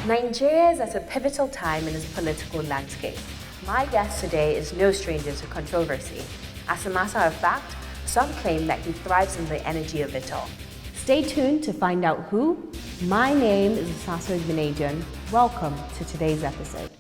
Nigeria is at a pivotal time in its political landscape. My guest today is no stranger to controversy. As a matter of fact, some claim that he thrives in the energy of it all. Stay tuned to find out who. My name is Osasu. Welcome to today's episode.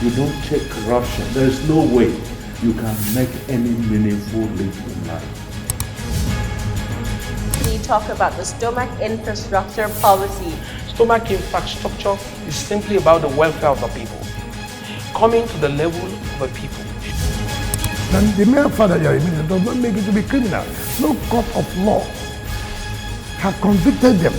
If you don't check corruption, there is no way you can make any meaningful leap in life. We talk about the stomach infrastructure policy. Stomach infrastructure is simply about the welfare of the people, coming to the level of the people. And the mere fact that you are a minister does not make you to be criminal. No court of law has convicted them.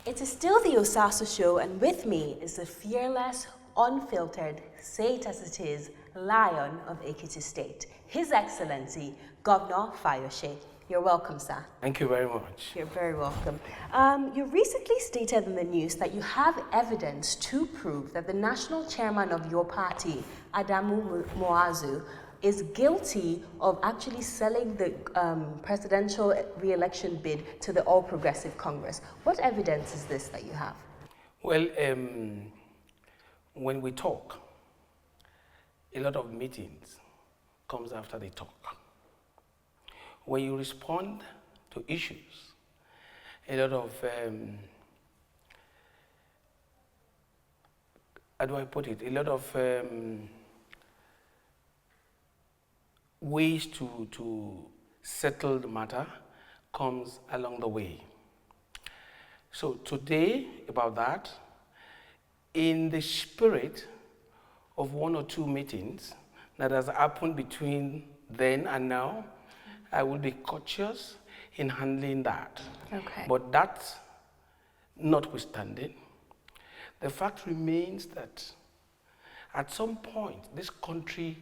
It is still the Osasu show, and with me is the fearless, unfiltered, say it as it is, lion of Ekiti State, His Excellency, Governor Fayose. You're welcome, sir. Thank you very much. You're very welcome. You recently stated in the news that you have evidence to prove that the national chairman of your party, Adamu Muazu, is guilty of actually selling the presidential re-election bid to the All Progressive Congress. What evidence is this that you have? Well, when we talk, a lot of meetings comes after the talk. When you respond to issues, a lot of, how do I put it, a lot of ways to settle the matter comes along the way. So today, about that, in the spirit of one or two meetings that has happened between then and now, I will be cautious in handling that. Okay. But that notwithstanding, the fact remains that at some point, this country,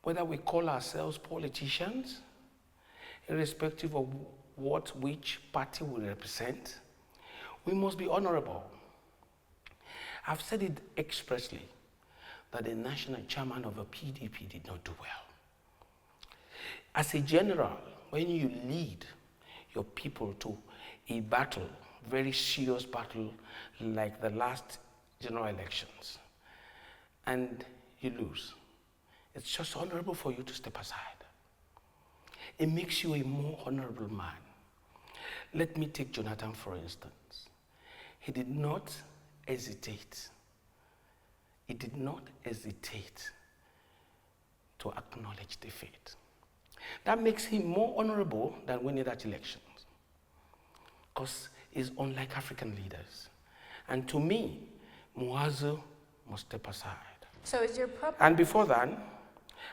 whether we call ourselves politicians, irrespective of which party we represent, we must be honorable. I've said it expressly that the national chairman of a PDP did not do well. As a general, when you lead your people to a battle, very serious battle like the last general elections, and you lose, it's just honorable for you to step aside. It makes you a more honorable man. Let me take Jonathan, for instance. He did not hesitate. He did not hesitate to acknowledge defeat. That makes him more honorable than winning that elections, because he's unlike African leaders. And to me, Muazu must step aside. So is your problem? And before that,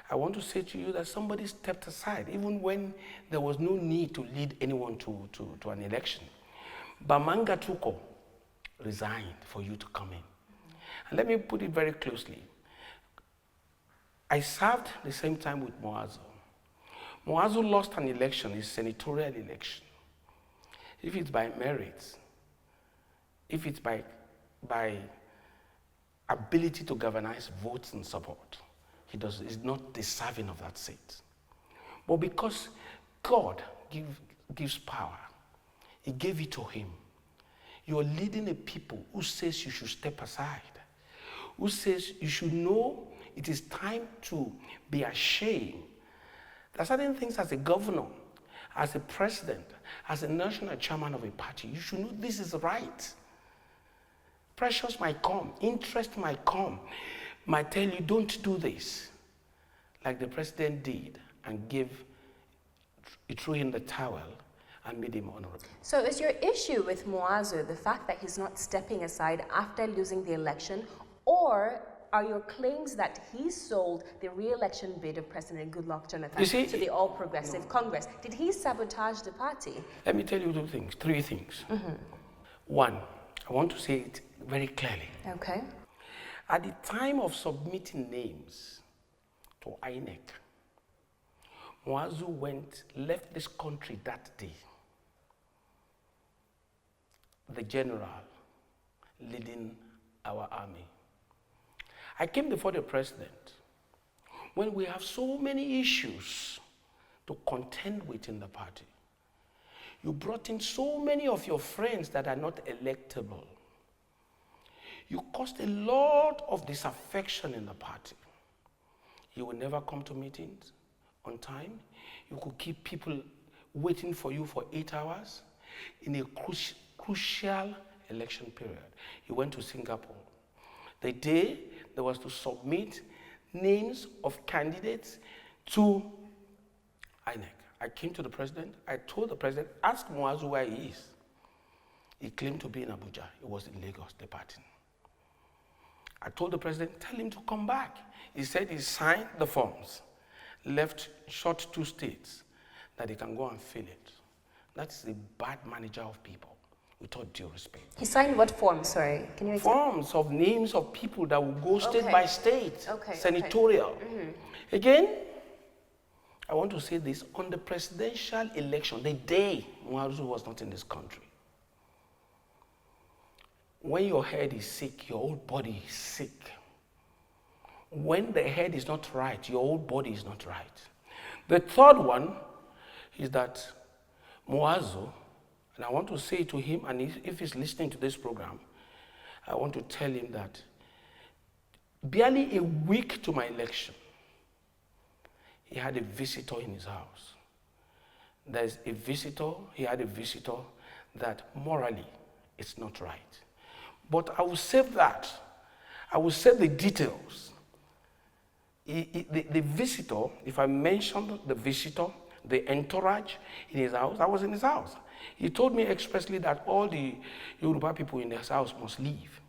I want to say to you that somebody stepped aside, even when there was no need to lead anyone to an election. Bamanga Tuko resigned for you to come in. And let me put it very closely. I served the same time with Muazu. Muazu lost an election, his senatorial election. If it's by merit, if it's by ability to galvanize votes and support, he's not deserving of that seat. But because God gives power, he gave it to him. You're leading a people who says you should step aside, who says you should know it is time to be ashamed. There are certain things as a governor, as a president, as a national chairman of a party, you should know this is right. Pressures might come, interest might come, might tell you don't do this, like the president did and he threw in the towel and made him honorable. So is your issue with Muazu the fact that he's not stepping aside after losing the election, or are your claims that he sold the re-election bid of President Goodluck Jonathan to the All Progressive Congress? Did he sabotage the party? Let me tell you three things. Mm-hmm. One, I want to say it very clearly. Okay. At the time of submitting names to INEC, Muazu left this country that day. The general leading our army. I came before the president when we have so many issues to contend with in the party. You brought in so many of your friends that are not electable. You caused a lot of disaffection in the party. You will never come to meetings on time. You could keep people waiting for you for 8 hours in a crucial election period. You went to Singapore. The day there was to submit names of candidates to INEC. I came to the president. I told the president, ask Muazu where he is. He claimed to be in Abuja. He was in Lagos departing. I told the president, tell him to come back. He said he signed the forms, left short 2 states, that he can go and fill it. That's a bad manager of people, with all due respect. He signed what form, sorry? Can you explain? Forms of names of people that will go state by state, senatorial. Okay. Again, I want to say this, on the presidential election, the day Muazu was not in this country, when your head is sick, your whole body is sick. When the head is not right, your whole body is not right. The third one is that Muazu, and I want to say to him, and if he's listening to this program, I want to tell him that barely a week to my election, he had a visitor in his house. There's a visitor, he had a visitor that morally it's not right. But I will save that. I will save the details. The visitor, if I mentioned the visitor, the entourage in his house, I was in his house. He told me expressly that all the Yoruba people in his house must leave.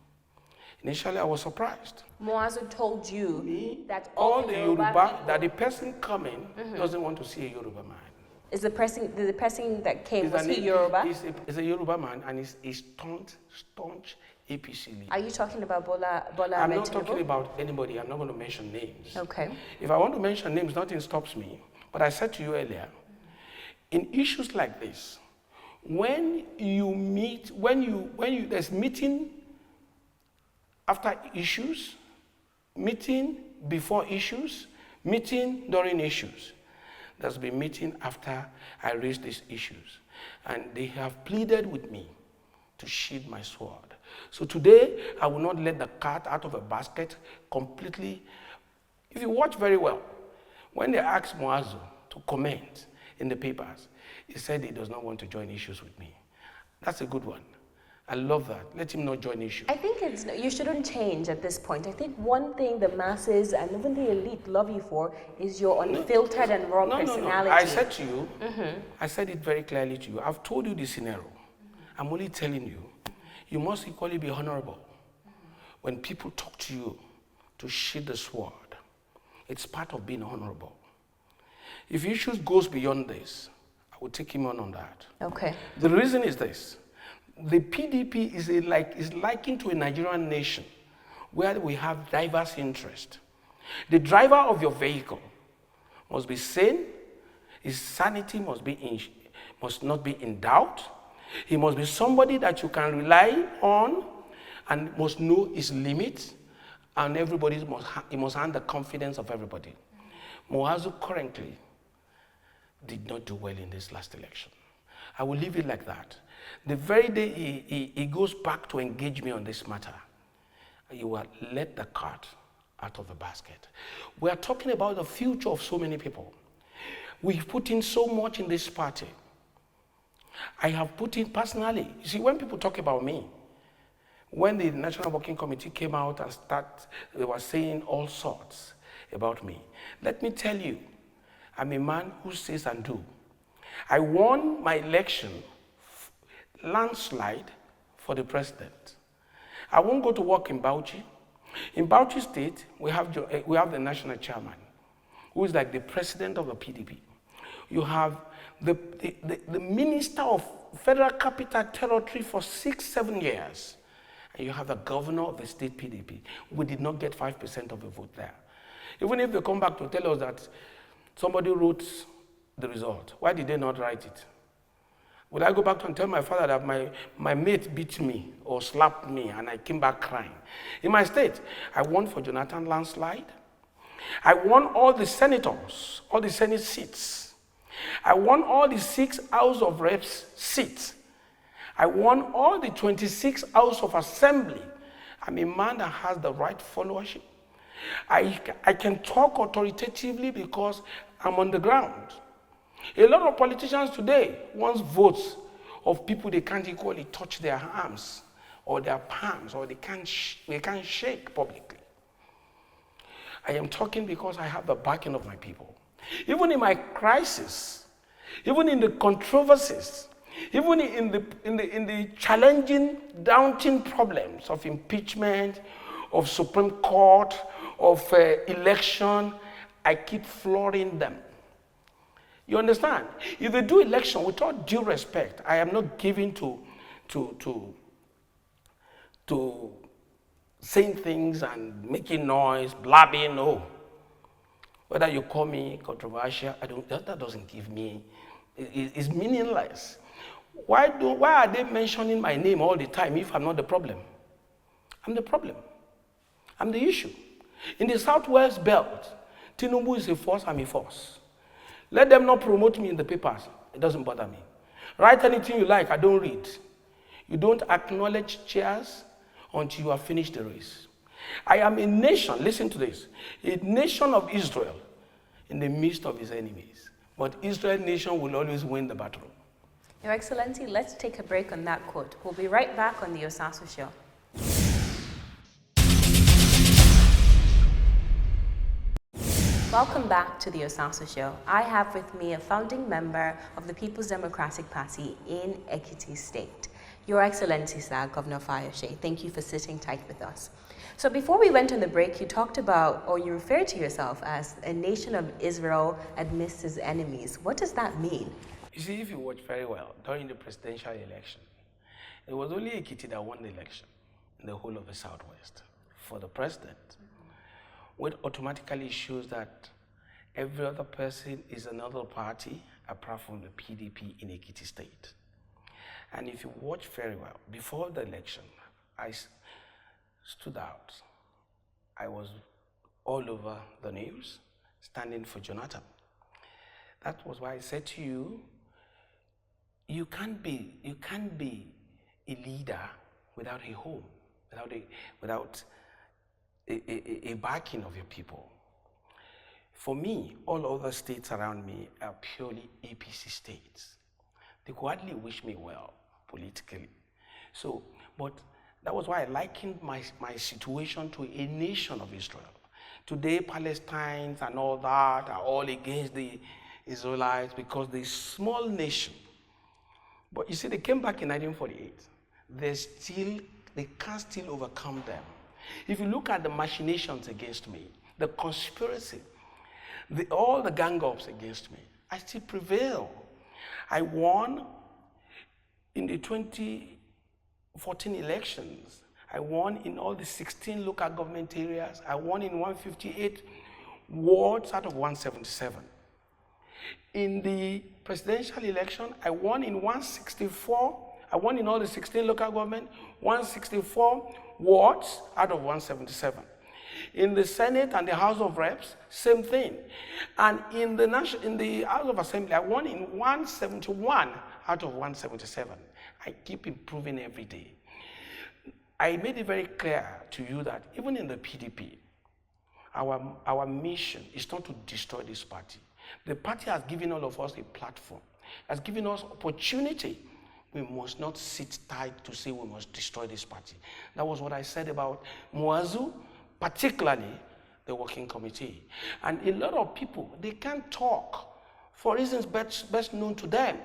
Initially, I was surprised. Muazu told you that all the Yoruba, people, that the person coming doesn't want to see a Yoruba man. Is the person that came, was he Yoruba? He's a Yoruba man and he's a staunch APC leader. Are you talking about Bola I'm Ahmed not Tinubu? talking about anybody. I'm not going to mention names. Okay. If I want to mention names, nothing stops me. But I said to you earlier, in issues like this, when you meet, there's meeting after issues, meeting before issues, meeting during issues. There's been meeting after I raised these issues. And they have pleaded with me to sheathe my sword. So today, I will not let the cat out of a basket completely. If you watch very well, when they asked Muazu to comment in the papers, he said he does not want to join issues with me. That's a good one. I love that. Let him not join issues. I think you shouldn't change at this point. I think one thing the masses and even the elite love you for is your unfiltered and raw personality. No. I said to you, I said it very clearly to you. I've told you the scenario. I'm only telling you, you must equally be honorable. When people talk to you to sheathe the sword, it's part of being honorable. If issues goes beyond this, I will take him on that. Okay. The reason is this. The PDP is likened to a Nigerian nation where we have diverse interests. The driver of your vehicle must be sane. His sanity must not be in doubt. He must be somebody that you can rely on and must know his limits, and he must have the confidence of everybody. Muazu currently did not do well in this last election. I will leave it like that. The very day he goes back to engage me on this matter, you will let the cat out of the basket. We are talking about the future of so many people. We've put in so much in this party. I have put in personally. You see, when people talk about me, when the National Working Committee came out and they were saying all sorts about me. Let me tell you, I'm a man who says and do. I won my election landslide for the president. I won't go to work in Bauchi. In Bauchi State, we have the national chairman, who is like the president of the PDP. You have the minister of Federal Capital Territory for 6-7 years, and you have the governor of the state PDP, we did not get 5% of the vote there. Even if they come back to tell us that somebody wrote the result, why did they not write it? Would I go back and tell my father that my mate beat me or slapped me and I came back crying? In my state, I won for Jonathan landslide. I won all the senators, all the Senate seats. I won all the 6 House of Reps seats. I won all the 26 House of Assembly. I'm a man that has the right followership. I can talk authoritatively because I'm on the ground. A lot of politicians today want votes of people they can't equally touch their arms or their palms, or they can't shake publicly. I am talking because I have the backing of my people. Even in my crisis, even in the controversies, even in the challenging, daunting problems of impeachment, of Supreme Court, of election, I keep flooring them. You understand? If they do election without due respect, I am not giving to saying things and making noise, blabbing. No. Whether you call me controversial, that doesn't give me. It's meaningless. Why are they mentioning my name all the time if I'm not the problem? I'm the problem. I'm the issue. In the Southwest Belt, Tinubu is a force, I'm a force. Let them not promote me in the papers. It doesn't bother me. Write anything you like, I don't read. You don't acknowledge chairs until you have finished the race. I am a nation, listen to this, a nation of Israel in the midst of his enemies. But Israel nation will always win the battle. Your Excellency, let's take a break on that quote. We'll be right back on the Osasu Show. Welcome back to the Osasu Show. I have with me a founding member of the People's Democratic Party in Ekiti State. Your Excellency, sir, Governor Fayose, thank you for sitting tight with us. So before we went on the break, you talked about, or you referred to yourself as a nation of Israel amidst his enemies. What does that mean? You see, if you watch very well, during the presidential election, it was only Ekiti that won the election in the whole of the Southwest for the president. Which automatically shows that every other person is another party apart from the PDP in Ekiti State. And if you watch very well, before the election, I stood out. I was all over the news, standing for Jonathan. That was why I said to you, you can't be a leader without a home, without a backing of your people. For me, all other states around me are purely APC states. They could hardly wish me well politically. So, but that was why I likened my situation to a nation of Israel. Today, Palestinians and all that are all against the Israelites because they're a small nation. But you see, they came back in 1948. They can't still overcome them. If you look at the machinations against me, the conspiracy, all the gang-ups against me, I still prevail. I won in the 2014 elections. I won in all the 16 local government areas. I won in 158 wards out of 177. In the presidential election, I won in 164. I won in all the 16 local government, 164 wards out of 177. In the Senate and the House of Reps, same thing. And in the House of Assembly, I won in 171 out of 177. I keep improving every day. I made it very clear to you that even in the PDP, our mission is not to destroy this party. The party has given all of us a platform, has given us opportunity. We must not sit tight to say we must destroy this party. That was what I said about Muazu, particularly the working committee. And a lot of people, they can't talk for reasons best known to them.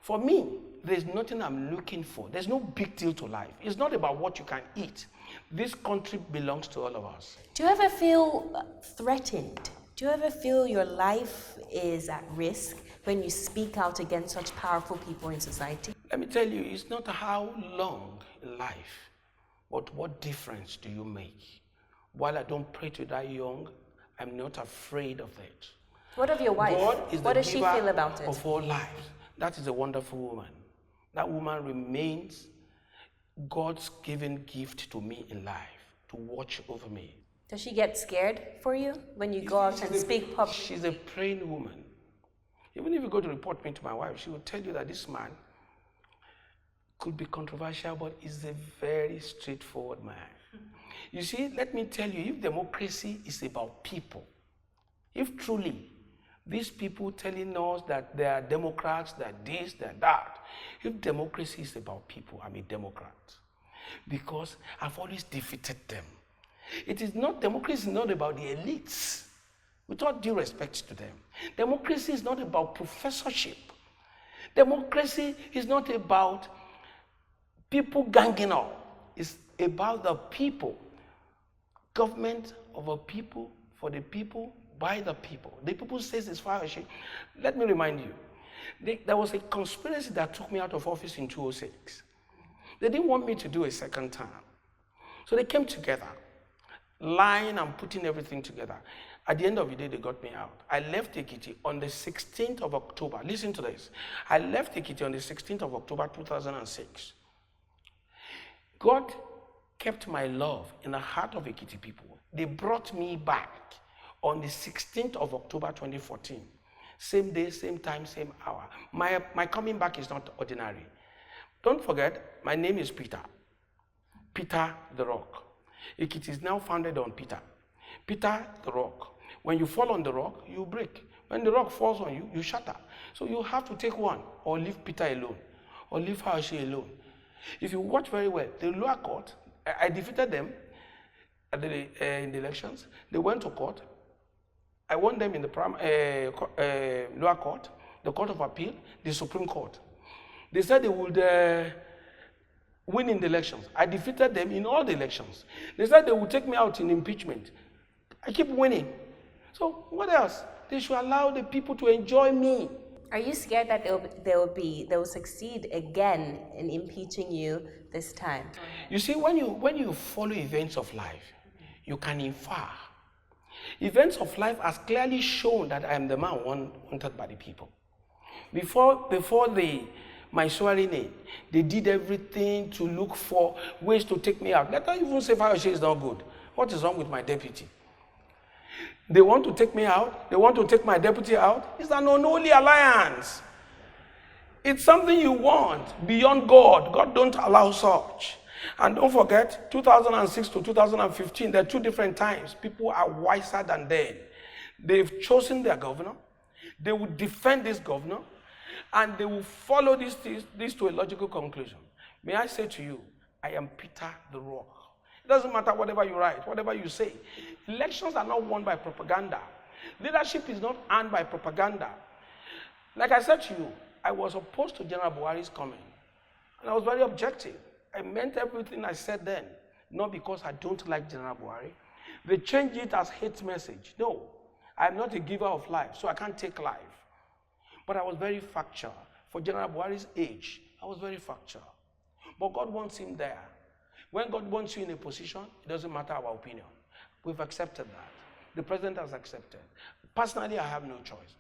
For me, there's nothing I'm looking for. There's no big deal to life. It's not about what you can eat. This country belongs to all of us. Do you ever feel threatened? Do you ever feel your life is at risk when you speak out against such powerful people in society? Let me tell you, it's not how long in life But what difference do you make? While I don't pray to die young, I'm not afraid of it. What of your wife? God is what the does she giver feel about it? of all lives. That is a wonderful woman. That woman remains God's given gift to me in life, to watch over me. Does she get scared for you when you go out and speak publicly? She's a praying woman. Even if you go to report me to my wife, she will tell you that this man could be controversial, but is a very straightforward man. You see, let me tell you, if democracy is about people, if truly these people telling us that they are Democrats, that this, that that, if democracy is about people, I'm a Democrat. Because I've always defeated them. It is not, democracy is not about the elites, with all due respect to them. Democracy is not about professorship. Democracy is not about people ganging up. It's about the people. Government of a people, for the people, by the people. The people says it's Fayose. Let me remind you, there was a conspiracy that took me out of office in 2006. They didn't want me to do a second term. So they came together, lying and putting everything together. At the end of the day, they got me out. I left Ekiti on the 16th of October. Listen to this. I left Ekiti on the 16th of October, 2006. God kept my love in the heart of Ekiti people. They brought me back on the 16th of October 2014. Same day, same time, same hour. My coming back is not ordinary. Don't forget, my name is Peter. Peter the Rock. Ekiti is now founded on Peter. Peter the Rock. When you fall on the rock, you break. When the rock falls on you, you shatter. So you have to take one, or leave Peter alone, or leave Fayose alone. If you watch very well, the lower court, I defeated them in the elections. They went to court. I won them in the lower court, the Court of Appeal, the Supreme Court. They said they would win in the elections. I defeated them in all the elections. They said they would take me out in impeachment. I keep winning. So what else? They should allow the people to enjoy me. Are you scared that they will succeed again in impeaching you this time? You see, when you follow events of life, you can infer. Events of life has clearly shown that I am the man wanted by the people. Before my swearing in, they did everything to look for ways to take me out. Let them even say Fayose is not good. What is wrong with my deputy? They want to take me out. They want to take my deputy out. It's an unholy alliance. It's something you want beyond God. God don't allow such. And don't forget, 2006 to 2015, there are two different times. People are wiser than them. They've chosen their governor. They will defend this governor. And they will follow this to a logical conclusion. May I say to you, I am Peter the Rock. It doesn't matter whatever you write, whatever you say. Elections are not won by propaganda. Leadership is not earned by propaganda. Like I said to you, I was opposed to General Buhari's coming. And I was very objective. I meant everything I said then, not because I don't like General Buhari. They changed it as hate message. No, I'm not a giver of life, so I can't take life. But I was very factual. For General Buhari's age, I was very factual. But God wants him there. When God wants you in a position, it doesn't matter our opinion. We've accepted that. The president has accepted. Personally, I have no choice.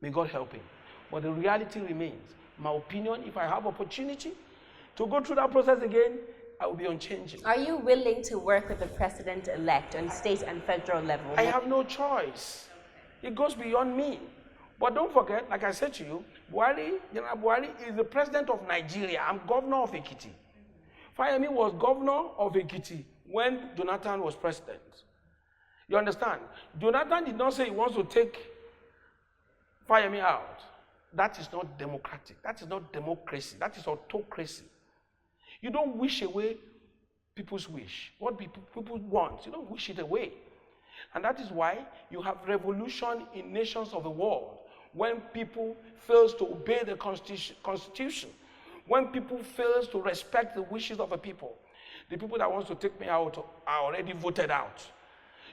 May God help him. But the reality remains. My opinion, if I have opportunity to go through that process again, I will be unchanging. Are you willing to work with the president-elect on state and federal level? I have no choice. It goes beyond me. But don't forget, like I said to you, General Buhari is the president of Nigeria. I'm governor of Ekiti. Fayemi was governor of Ekiti when Jonathan was president. You understand? Jonathan did not say he wants to take Fayemi out. That is not democratic. That is not democracy. That is autocracy. You don't wish away people's wish. What people want, you don't wish it away. And that is why you have revolution in nations of the world when people fail to obey the constitution. When people fail to respect the wishes of the people that want to take me out are already voted out.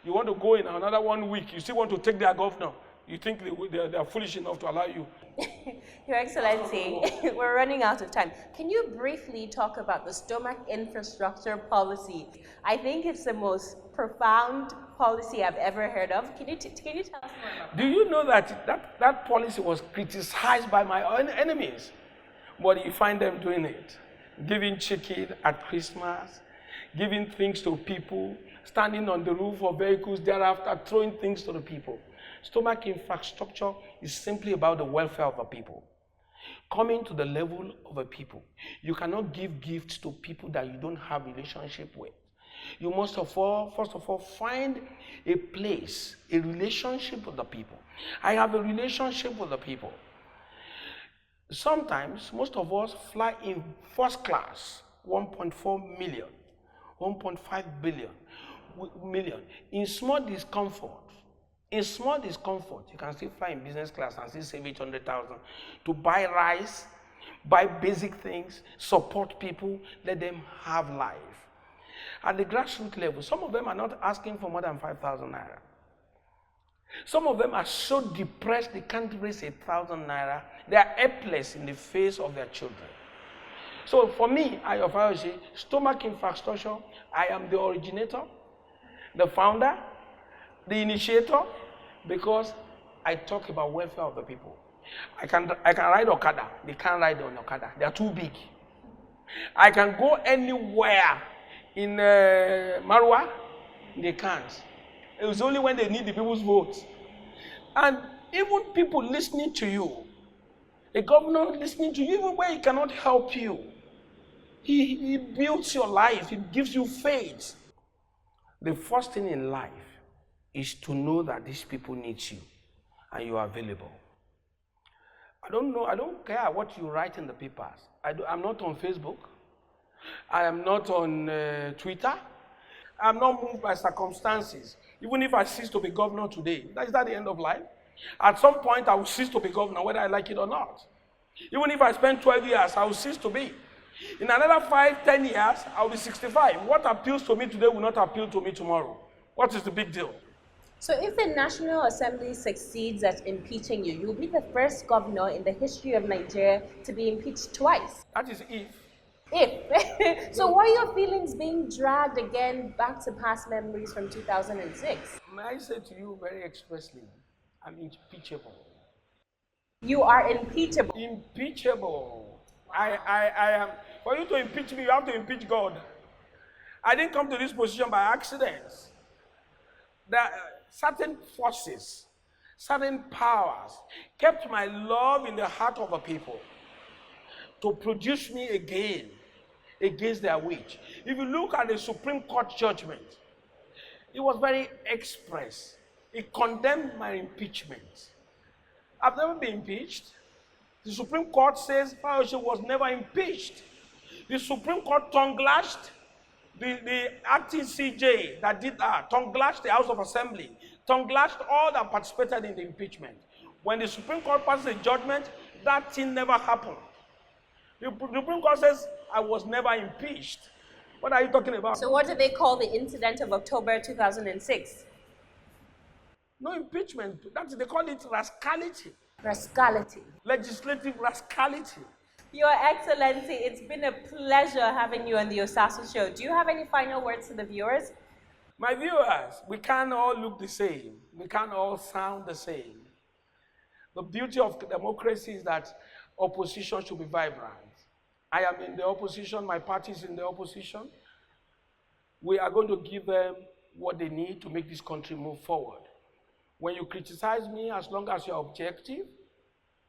You want to go in another 1 week, you still want to take their governor. You think they are foolish enough to allow you? Your Excellency, we're running out of time. Can you briefly talk about the stomach infrastructure policy? I think it's the most profound policy I've ever heard of. Can you tell us more about that? Do you know that policy was criticized by my enemies? But you find them doing it. Giving chicken at Christmas, giving things to people, standing on the roof of vehicles thereafter, throwing things to the people. Stomach infrastructure is simply about the welfare of the people. Coming to the level of a people. You cannot give gifts to people that you don't have a relationship with. You must first of all, find a place, a relationship with the people. I have a relationship with the people. Sometimes, most of us fly in first class, 1.4 million, 1.5 million, in small discomfort. In small discomfort, you can still fly in business class and still save 800,000 to buy rice, buy basic things, support people, let them have life. At the grassroots level, some of them are not asking for more than 5,000 naira. Some of them are so depressed they can't raise 1,000 naira. They are helpless in the face of their children. So for me, Fayose, stomach infrastructure, I am the originator, the founder, the initiator, because I talk about welfare of the people. I can ride Okada. They can't ride on Okada. They are too big. I can go anywhere in Marwa. They can't. It's only when they need the people's votes. And even people listening to you, a governor listening to you, even when he cannot help you, he builds your life. He gives you faith. The first thing in life is to know that these people need you and you are available. I don't care what you write in the papers. I'm not on Facebook. I am not on Twitter. I'm not moved by circumstances. Even if I cease to be governor today, is that the end of life? At some point, I will cease to be governor, whether I like it or not. Even if I spend 12 years, I will cease to be. In another 5, 10 years, I will be 65. What appeals to me today will not appeal to me tomorrow. What is the big deal? So if the National Assembly succeeds at impeaching you, you'll be the first governor in the history of Nigeria to be impeached twice. That is if. If. So what are your feelings being dragged again back to past memories from 2006? May I say to you very expressly, I'm impeachable. You are impeachable. Impeachable. I am. For you to impeach me, you have to impeach God. I didn't come to this position by accident. There are certain forces, certain powers kept my love in the heart of the people to produce me again against their wish. If you look at the Supreme Court judgment, it was very express. It condemned my impeachment. I've never been impeached. The Supreme Court says Fayose was never impeached. The Supreme Court tongue-lashed the acting CJ that did that, tongue-lashed the House of Assembly, tongue-lashed all that participated in the impeachment. When the Supreme Court passes a judgment, that thing never happened. The Supreme Court says I was never impeached. What are you talking about? So what do they call the incident of October 2006? No impeachment. They call it rascality. Rascality. Legislative rascality. Your Excellency, it's been a pleasure having you on the Osasu show. Do you have any final words to the viewers? My viewers, we can't all look the same. We can't all sound the same. The beauty of democracy is that opposition should be vibrant. I am in the opposition, my party is in the opposition. We are going to give them what they need to make this country move forward. When you criticize me, as long as you're objective,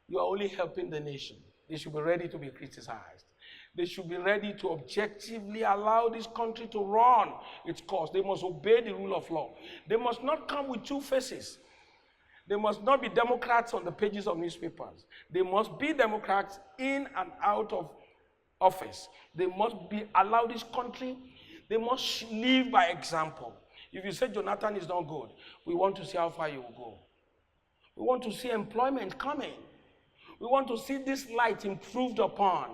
you are only helping the nation. They should be ready to be criticized. They should be ready to objectively allow this country to run its course. They must obey the rule of law. They must not come with two faces. They must not be Democrats on the pages of newspapers. They must be Democrats in and out of office. They must allow this country, they must live by example. If you say Jonathan is not good, we want to see how far you will go. We want to see employment coming. We want to see this light improved upon.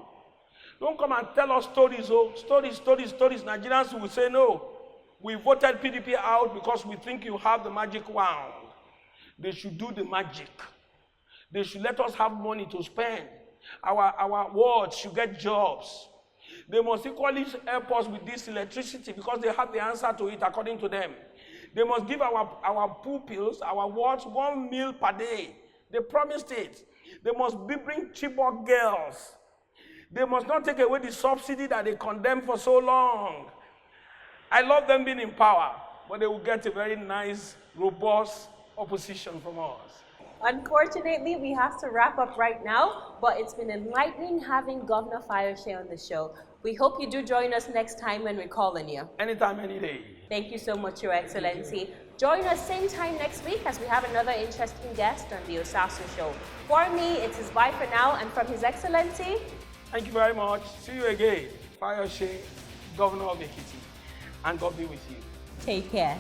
Don't come and tell us stories, stories. Nigerians will say, no, we voted PDP out because we think you have the magic wand. They should do the magic. They should let us have money to spend. Our wards should get jobs. They must equally help us with this electricity because they have the answer to it according to them. They must give our pupils, our wards, 1 meal per day. They promised it. They must bring Chibok girls. They must not take away the subsidy that they condemned for so long. I love them being in power, but they will get a very nice, robust opposition from us. Unfortunately, we have to wrap up right now, but it's been enlightening having Governor Fayose on the show. We hope you do join us next time when we call on you. Anytime, any day. Thank you so much, Your Excellency. Join us same time next week as we have another interesting guest on the Osasu Show. For me, it is bye for now, and from His Excellency, thank you very much. See you again. Fayose, Governor of Ekiti, and God be with you. take care.